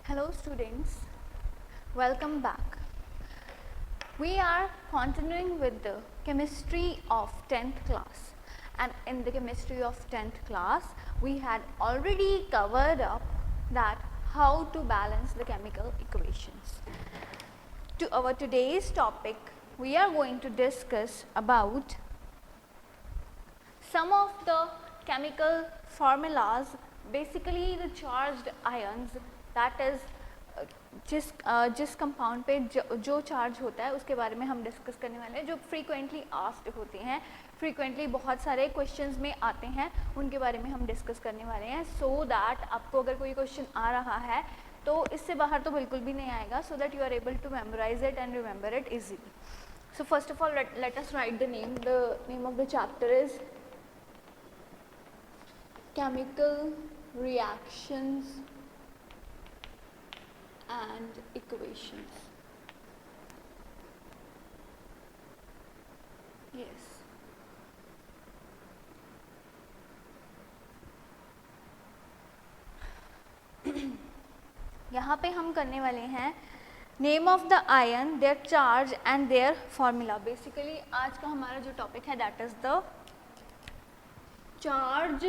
Hello students, welcome back. We are continuing with the chemistry of 10th class, and in the chemistry of 10th class we had already covered up that how to balance the chemical equations. To our today's topic, we are going to discuss about some of the chemical formulas, basically the charged ions, that is जिस compound पे जो charge होता है उसके बारे में हम discuss करने वाले हैं, जो फ्रीक्वेंटली आस्क्ड होते हैं, फ्रीक्वेंटली बहुत सारे क्वेश्चंस में आते हैं, उनके बारे में हम डिस्कस करने वाले हैं, सो दैट आपको अगर कोई क्वेश्चन आ रहा है तो इससे बाहर तो बिल्कुल भी नहीं आएगा, so that you are able to memorise it and remember it easily. So first of all, let us write the name. The name of the chapter is Chemical Reactions and Equations. Yes. यहाँ पे हम करने वाले हैं name of the ion, their charge and their formula. Basically आज का हमारा जो टॉपिक है that is the charge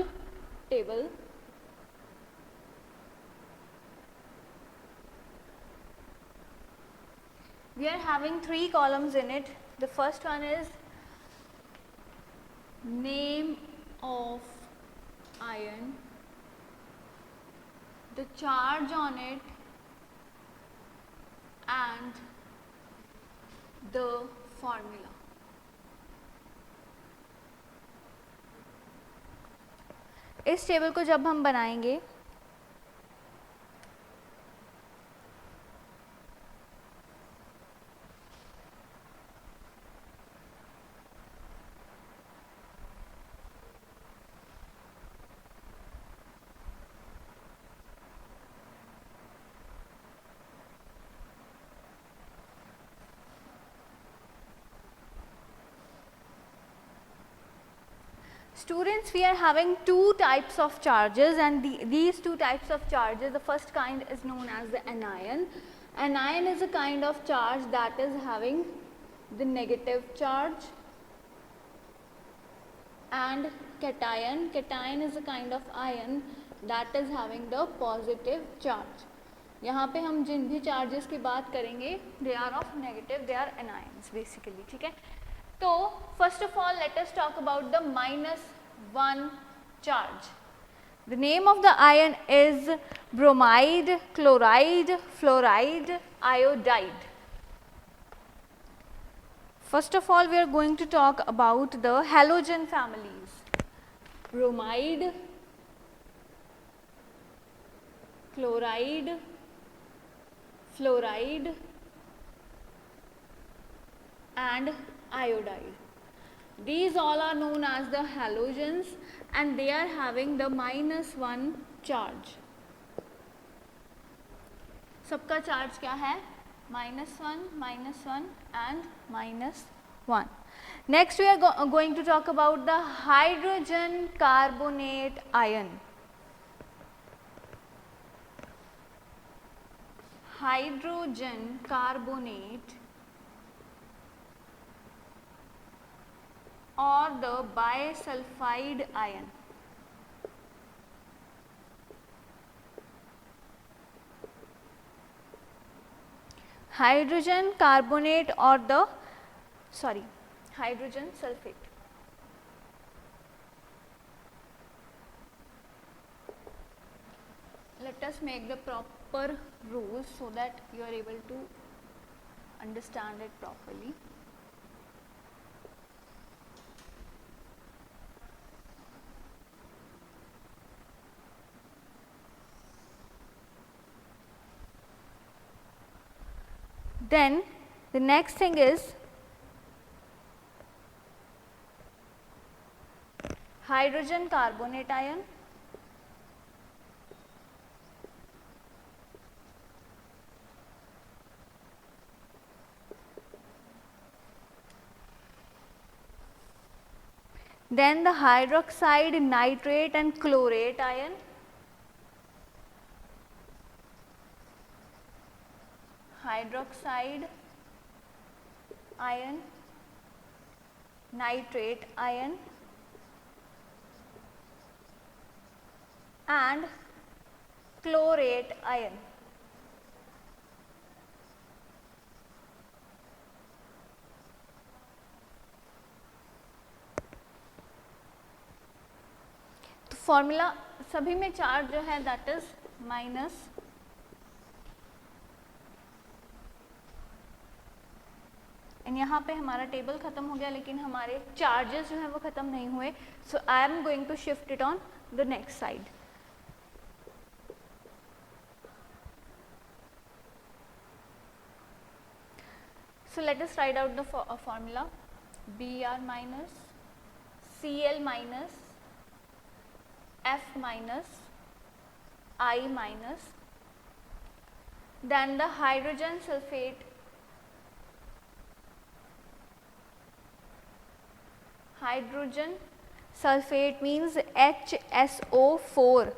table. We are having 3 columns in it. The first one is name of ion, the charge on it, and the formula. इस table को जब हम बनाएंगे students, we are having 2 types of charges, and these 2 types of charges, the first kind is known as the anion. Anion is a kind of charge that is having the negative charge, and cation. Cation is a kind of ion that is having the positive charge. यहाँ पे हम जिन भी charges की बात करेंगे they are of negative, they are anions basically. ठीक है, तो first of all let us talk about the -1 charge. The name of the ion is bromide, chloride, fluoride, iodide. First of all we are going to talk about the halogen families. Bromide, chloride, fluoride and iodide. These all are known as the halogens and they are having the -1 charge. सबका charge क्या है? -1 and -1. Next we are going to talk about the hydrogen carbonate ion. Hydrogen carbonate or the bisulfide ion. Hydrogen carbonate or the hydrogen sulfate. Let us make the proper rules so that you are able to understand it properly. Then the next thing is hydrogen carbonate ion. Then the hydroxide, nitrate and chlorate ion. hydroxide ion, nitrate ion and chlorate ion. तो formula सभी में charge जो है that is minus and यहाँ पे हमारा table खत्म हो गया लेकिन हमारे चार्जेस जो हैं वो खत्म नहीं हुए. So I am going to shift it on the next side. So let us write out the formula. Br minus Cl minus F minus I minus, then the hydrogen sulfate means HSO4.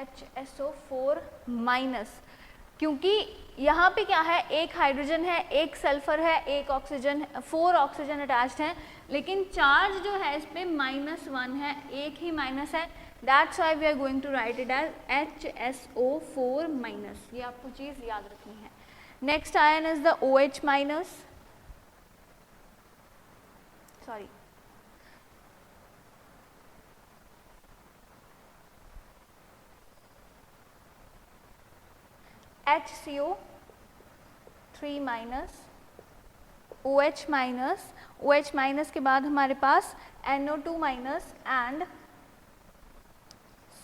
HSO4 minus, क्योंकि यहाँ पे क्या है, एक hydrogen है, एक sulphur है, एक ऑक्सीजन, 4 ऑक्सीजन अटैच्ड हैं, लेकिन चार्ज जो है इस पे -1 है, एक ही माइनस है. That's why we are going to write it as HSO4 minus. ये आपको चीज़ याद रखनी है. Next ion is the OH minus, sorry HCO3 minus, OH minus, OH minus के बाद हमारे पास NO2 minus and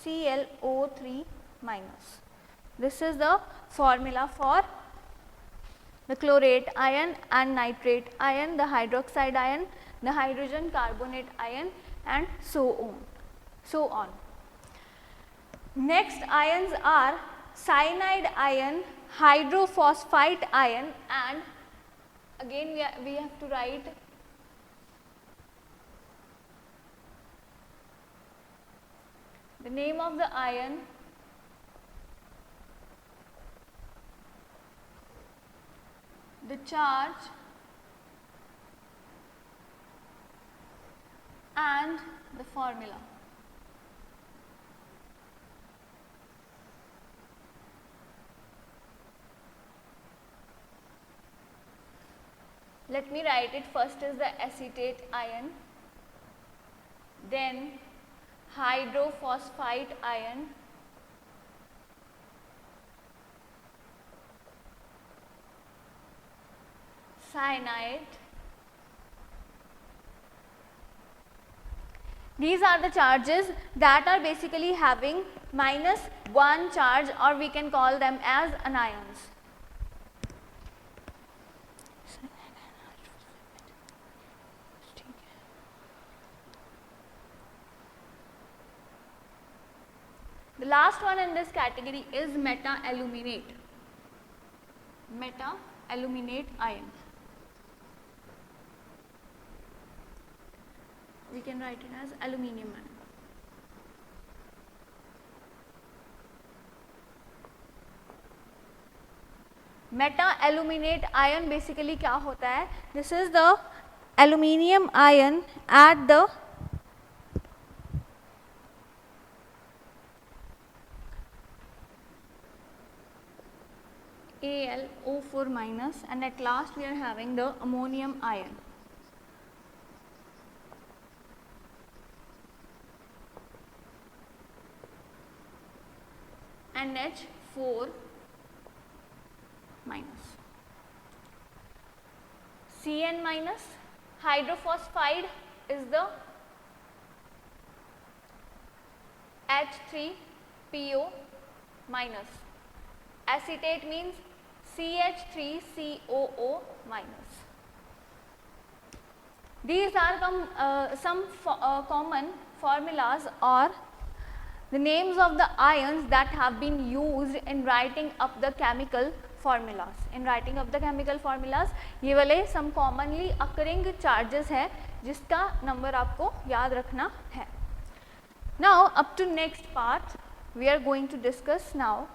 ClO3 minus. This is the formula for the chlorate ion and nitrate ion, the hydroxide ion, the hydrogen carbonate ion and so on. Next ions are cyanide ion, hydrophosphite ion and again we have to write the name of the ion, the charge and the formula. Let me write it. First is the acetate ion, then hydrophosphite ion, cyanide. These are the charges that are basically having -1 charge, or we can call them as anions. The last one in this category is meta-aluminate. Meta-aluminate ion. We can write it as aluminium ion. Meta-aluminate ion basically क्या होता है? This is the aluminium ion at the AlO4 minus, and at last we are having the ammonium ion. NH4 minus. Cn minus, hydrophosphide is the H3PO minus. Acetate means CH3COO minus. These are some common formulas or the names of the ions that have been used in writing up the chemical formulas. In writing up the chemical formulas, ये वाले some commonly occurring charges है जिसका number आपको याद रखना है. Now up to next part, we are going to discuss now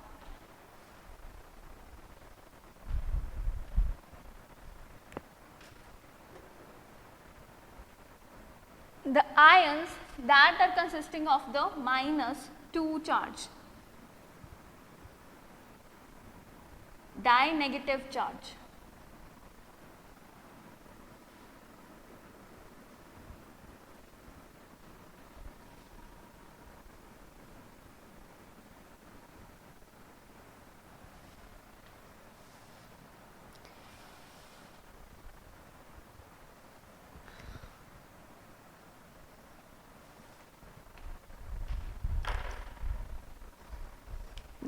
the ions that are consisting of the -2 charge, di-negative charge.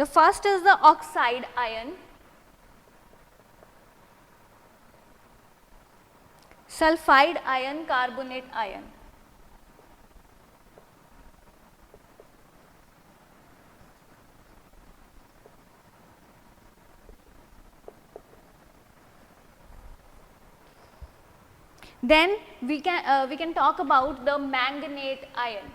The first is the oxide ion, sulfide ion, carbonate ion. Then we can talk about the manganate ion.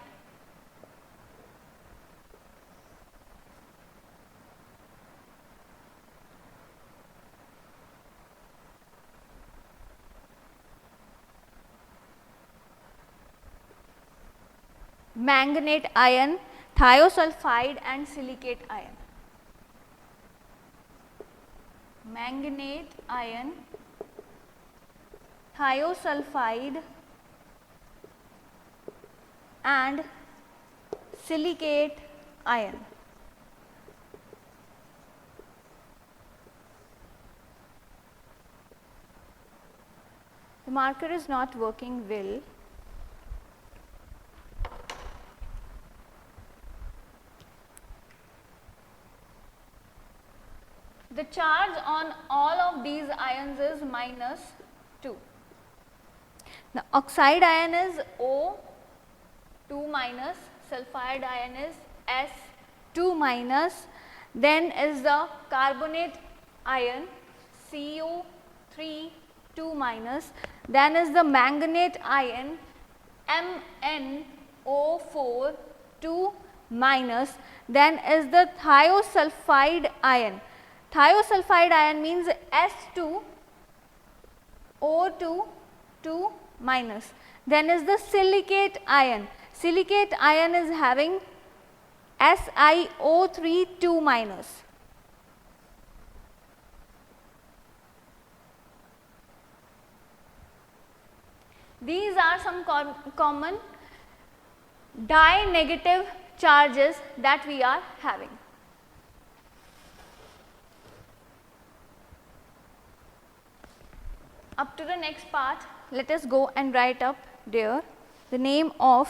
Manganate ion, thiosulfide and silicate ion. Manganate ion, thiosulfide and silicate ion. The marker is not working well. The charge on all of these ions is -2. The oxide ion is O2 minus, sulfide ion is S2 minus, then is the carbonate ion CO3 2 minus, then is the manganate ion MnO4 2 minus, then is the thiosulfide ion. Thiosulfide ion means S2 O2 2 minus. Then is the silicate ion. Silicate ion is having SiO3 2 minus. These are some common di-negative charges that we are having. Up to the next part, let us go and write up there the name of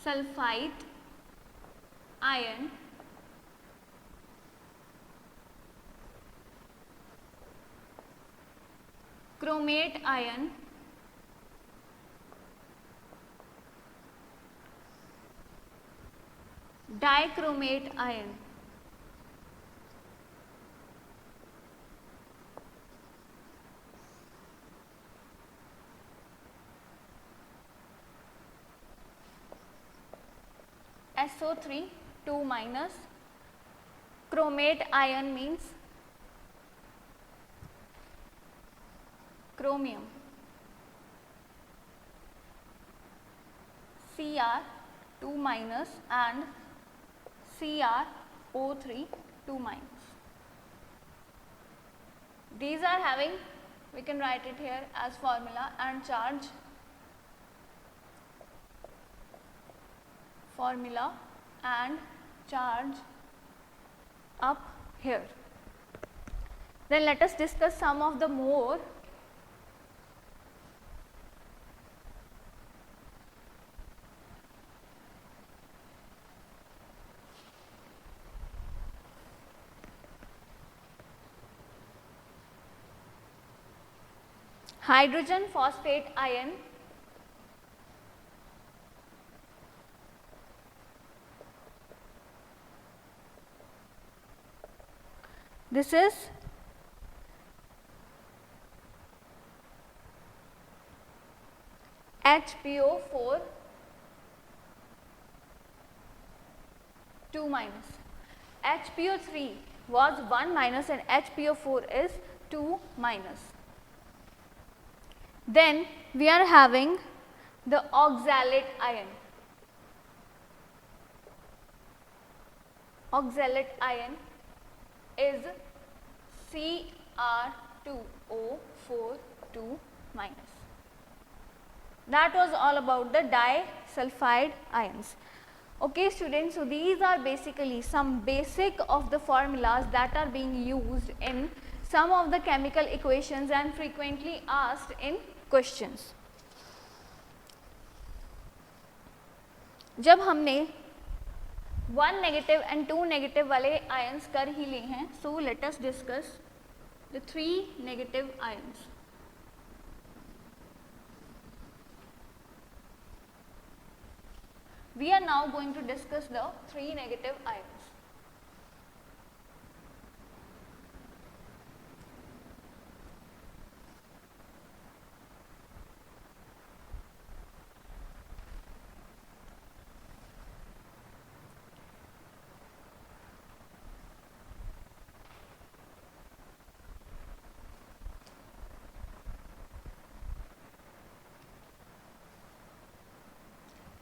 sulfite ion, chromate ion, dichromate ion. SO3 2 minus, chromate ion means chromium, Cr 2 minus and CrO3 2 minus. These are having, we can write it here as formula and charge. Formula and charge up here. Then let us discuss some of the more hydrogen phosphate ion, This is HPO4 2 minus. HPO3 was 1 minus and HPO4 is 2 minus. Then we are having the oxalate ion. Oxalate ion is Cr2O4 2 minus. That was all about the disulfide ions. Okay students, so these are basically some basic of the formulas that are being used in some of the chemical equations and frequently asked in questions. जब हमने 1 negative and 2 negative वाले ions कर ही लिए हैं, so let us discuss the 3 negative ions. We are now going to discuss the 3 negative ions.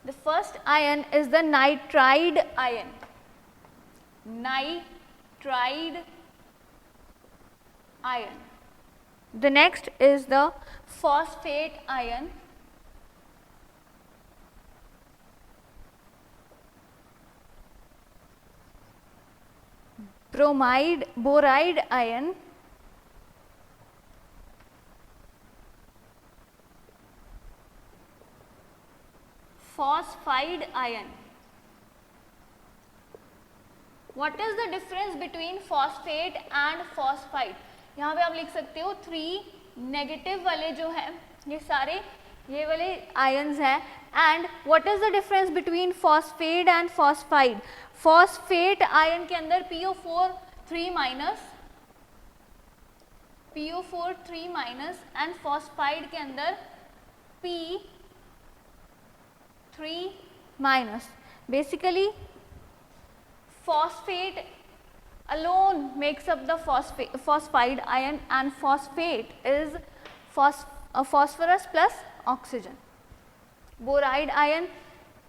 The first ion is the nitride ion. Nitride ion. The next is the phosphate ion. Boride ion. Phosphide ion. What is the difference between phosphate and phosphide? यहाँ पे आप लिख सकते हो 3 negative वाले जो है ये सारे ये वाले आयन्स हैं. And what is the difference between phosphate and phosphide? Phosphate ion के अंदर PO4 3 माइनस एंड फॉस्फाइड के अंदर P3 minus. Basically phosphate alone makes up the phosphide ion and phosphate is phosphorus plus oxygen. Boride ion,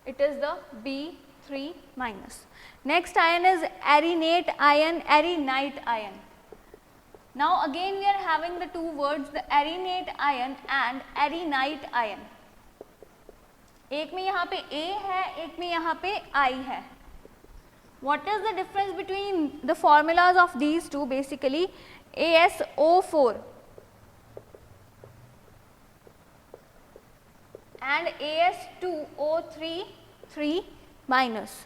it is the B3 minus. Next ion is arenate ion, arenite ion. Now again we are having the two words, the arenate ion and arenite ion. एक में यहाँ पे A है, एक में यहाँ पे I है. What is the difference between the formulas of these two? Basically ASO4 and AS2O3 3 minus.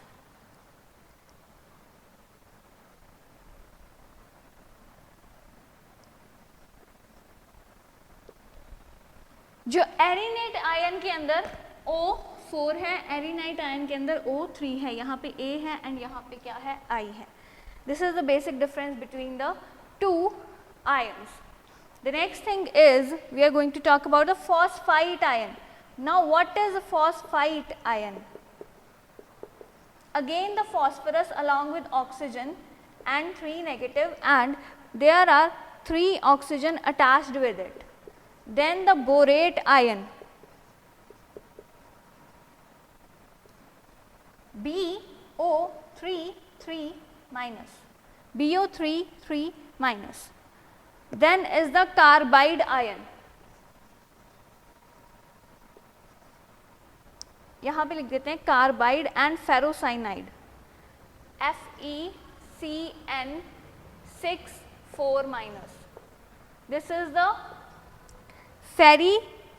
जो एरिनेट आयन के अंदर O4 है, एरिनाइट आयन के अंदर O3 है, यहाँ पे A है एंड यहाँ पे क्या है I है. This is the basic difference between the two ions. The next thing is we are going to talk about the phosphite ion. Now what is a phosphite ion? Again the phosphorus along with oxygen and 3 negative and there are 3 oxygen attached with it. Then the borate ion. BO3 3 minus. BO3 3 minus. Then is the carbide ion. यहाँ पे लिख देते हैं carbide and ferrocyanide. FeCN6 4 minus. This is the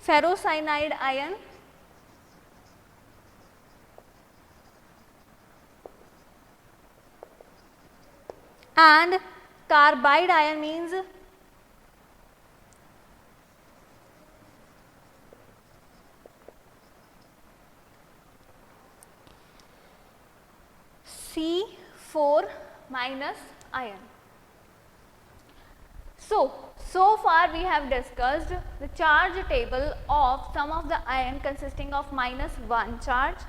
ferrocyanide ion. And carbide ion means C4 minus ion. So far we have discussed the charge table of some of the ion consisting of -1 charge,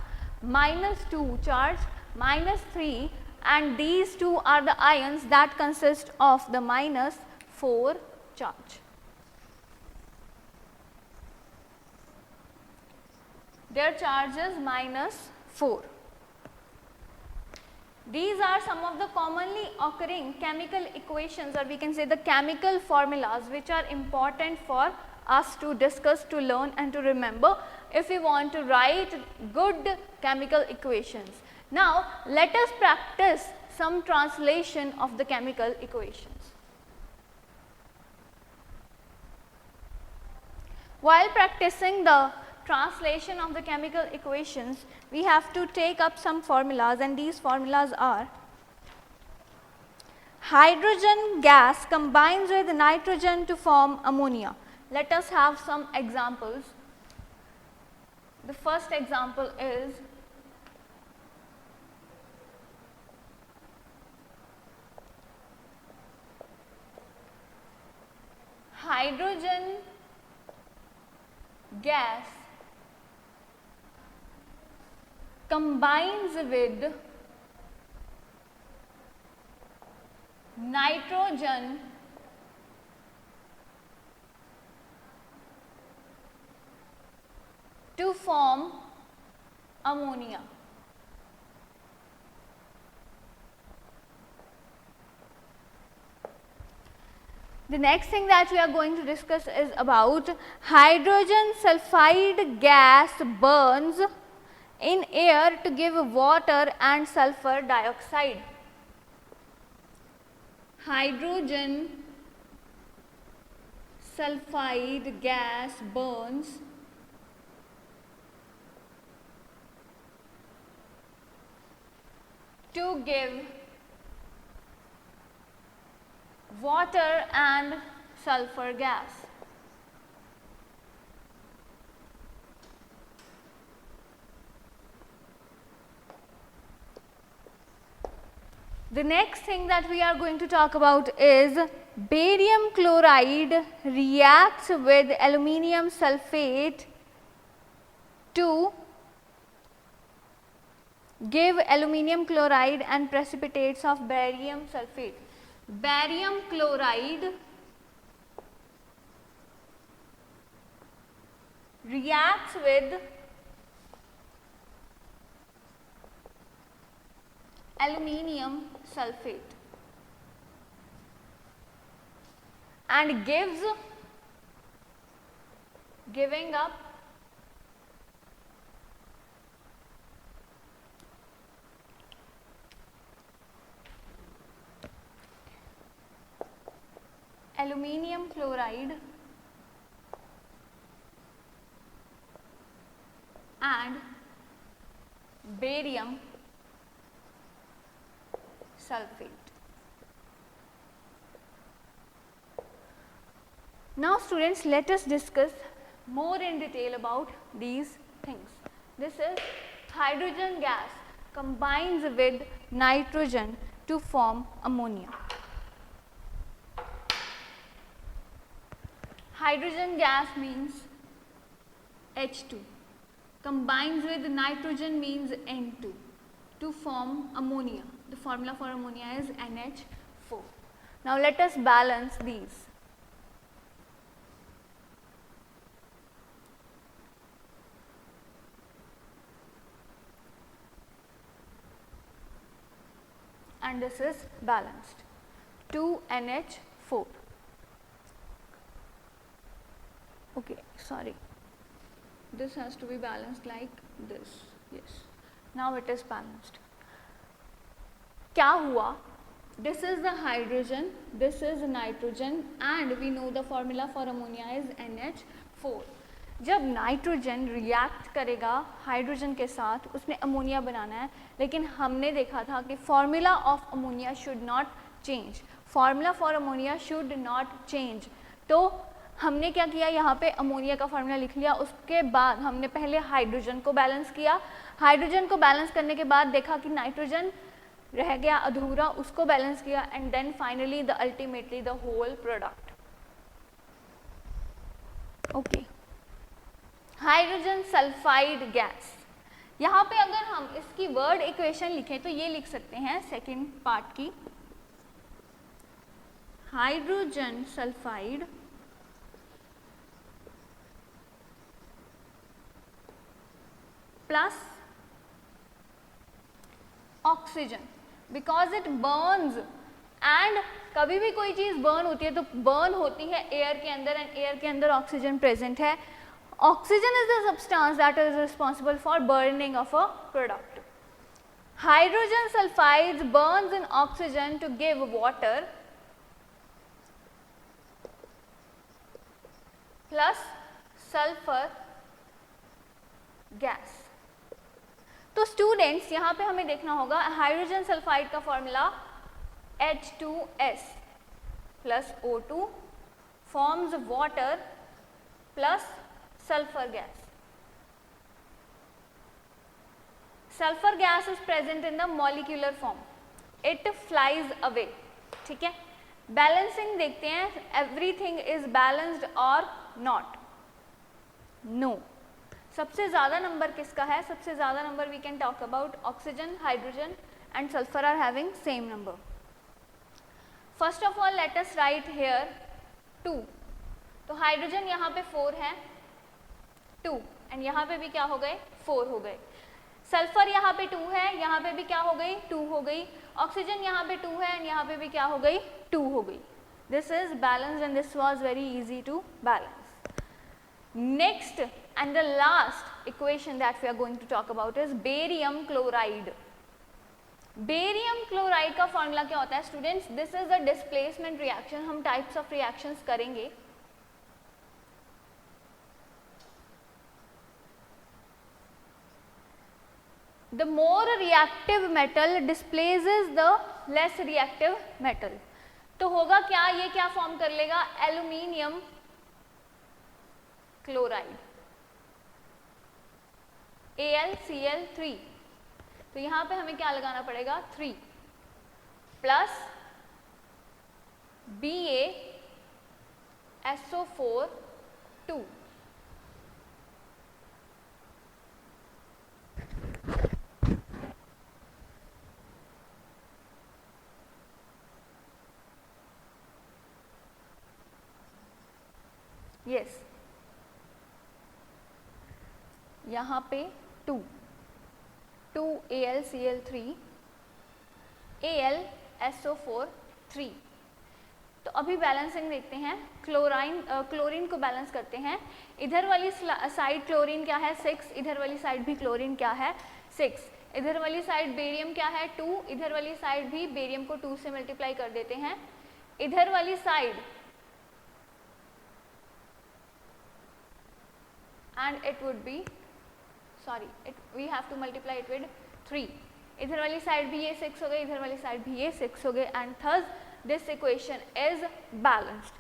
-2 charge, -3, and these two are the ions that consist of the -4 charge. Their charge is -4. These are some of the commonly occurring chemical equations, or we can say the chemical formulas, which are important for us to discuss, to learn and to remember if we want to write good chemical equations. Now let us practice some translation of the chemical equations. While practicing the translation of the chemical equations, we have to take up some formulas, and these formulas are: hydrogen gas combines with nitrogen to form ammonia. Let us have some examples. The first example is hydrogen gas combines with nitrogen to form ammonia. The next thing that we are going to discuss is about hydrogen sulfide gas burns in air to give water and sulfur dioxide. Hydrogen sulfide gas burns to give water and sulfur gas. The next thing that we are going to talk about is barium chloride reacts with aluminium sulfate to give aluminium chloride and precipitates of barium sulfate. Barium chloride reacts with aluminium sulfate and giving up aluminium chloride and barium sulfate. Now students, let us discuss more in detail about these things. This is hydrogen gas combines with nitrogen to form ammonia. Hydrogen gas means H2, combines with nitrogen means N2 to form ammonia. The formula for ammonia is NH4. Now let us balance these. And this is balanced, 2NH4. Okay, sorry, this has to be balanced like this. Yes, now it is balanced. क्या हुआ? This is the hydrogen, this is nitrogen, and we know the formula for ammonia is NH4. जब nitrogen react करेगा hydrogen के साथ, उसने ammonia बनाना है, लेकिन हमने देखा था कि formula of ammonia should not change. Formula for ammonia should not change. तो हमने क्या किया, यहाँ पे अमोनिया का फार्मूला लिख लिया. उसके बाद हमने पहले हाइड्रोजन को बैलेंस किया. हाइड्रोजन को बैलेंस करने के बाद देखा कि नाइट्रोजन रह गया अधूरा, उसको बैलेंस किया, and then finally the ultimately the whole product. Okay, hydrogen sulphide gas, यहाँ पे अगर हम इसकी वर्ड इक्वेशन लिखें तो ये लिख सकते हैं सेकेंड पार्ट की, hydrogen sulphide plus oxygen, because it Burns, and कभी भी कोई चीज बर्न होती है तो बर्न होती है एयर के अंदर, एंड एयर के अंदर ऑक्सीजन प्रेजेंट है. Oxygen is the substance that is responsible for burning of a product. Hydrogen sulphides burns in oxygen to give water plus sulphur gas. तो स्टूडेंट्स यहाँ पे हमें देखना होगा हाइड्रोजन सल्फाइड का formula H2S plus O2 forms water plus sulfur gas. Sulfur gas is present in the molecular form. It flies away. ठीक है, balancing देखते हैं, everything is balanced or not? No. सबसे ज़्यादा नंबर किसका है? सबसे ज़्यादा number we can talk about oxygen, hydrogen and sulfur are having same number. First of all let us write here 2. तो हाइड्रोजन यहाँ पे 4 है, 2, एंड यहाँ पे भी क्या हो गए? 4 हो गए. सल्फर यहाँ पे 2 है, यहाँ पे भी क्या हो गई? 2 हो गई. ऑक्सीजन यहाँ पे 2 है एंड यहाँ पे भी क्या हो गई? 2 हो गई. This is balanced and this was very easy to balance. Next and the last equation that we are going to talk about is barium chloride. Barium chloride का फॉर्मूला क्या होता है students? This is the displacement reaction. हम types of reactions करेंगे. The more reactive metal displaces the less reactive metal. तो होगा क्या? ये क्या फॉर्म कर लेगा? Aluminium chloride, AlCl3. तो यहाँ पे हमें क्या लगाना पड़ेगा? 3 प्लस BaSO4 2. यस, यहाँ पे 2 AlCl3 AlSO4 3. तो अभी बैलेंसिंग देखते हैं. क्लोरीन को बैलेंस करते हैं. इधर वाली साइड क्लोरीन क्या है? 6. इधर वाली साइड भी क्लोरीन क्या है? 6. इधर वाली साइड बेरियम क्या है? 2. इधर वाली साइड भी बेरियम को 2 से मल्टीप्लाई कर देते हैं. इधर वाली side and it would be, sorry, we have to multiply it with 3. इधर वाली साइड भी ये 6 हो गई, इधर वाली साइड भी ये 6 हो गए, and thus this equation is balanced.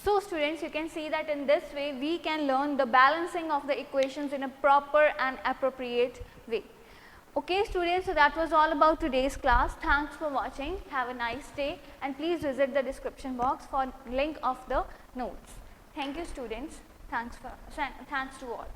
So students, you can see that in this way we can learn the balancing of the equations in a proper and appropriate way. Okay students, so that was all about today's class. Thanks for watching. Have a nice day and please visit the description box for link of the notes. Thank you students. Thanks to all.